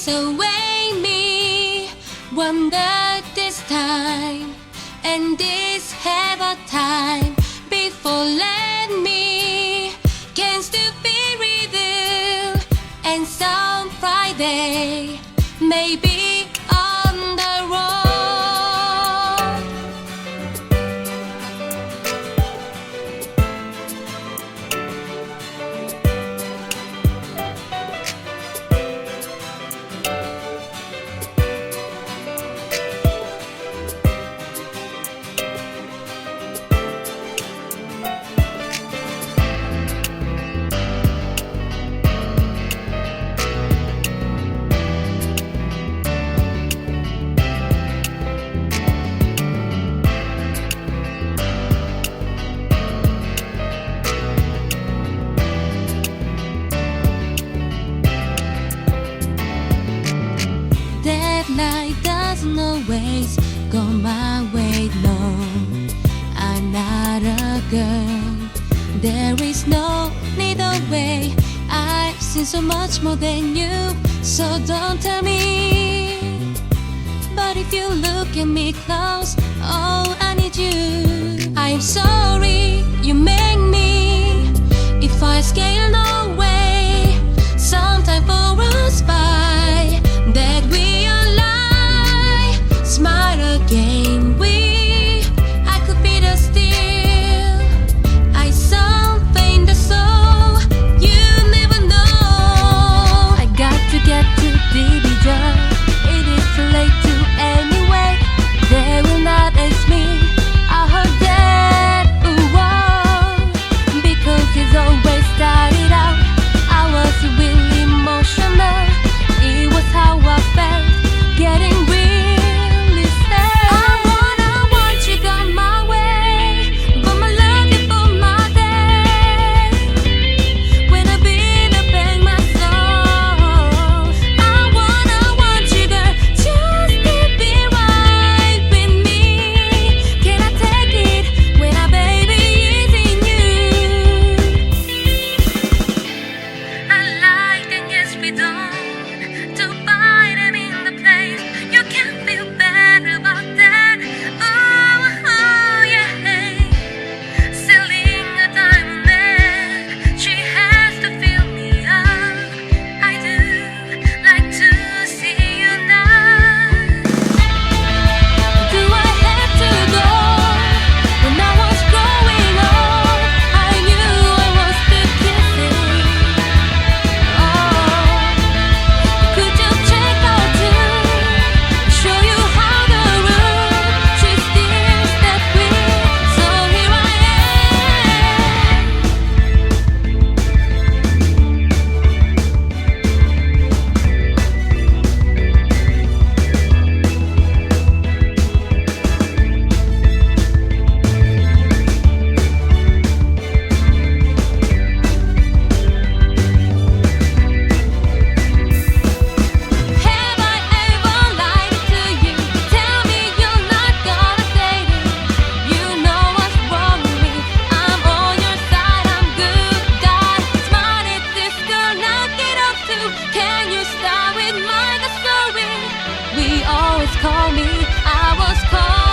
away me. Wonder this time, and this have a time before let me can still be revealed. And some Friday, maybe on the road. Life doesn't always go my way, no. I'm not a girl. There is no need of way. I've seen so much more than you, so don't tell me. But if you look at me close, oh, I need you. I'm sorry you make me. If I scale no way, sometime for us by that we are smile again. I could be the steel. I something the soul. You never know. I got to get to division. It is too late to anyway. They will not ask me. I heard that, because it's always started out. I was really emotional. It was how I felt, getting real. Call me, I was called.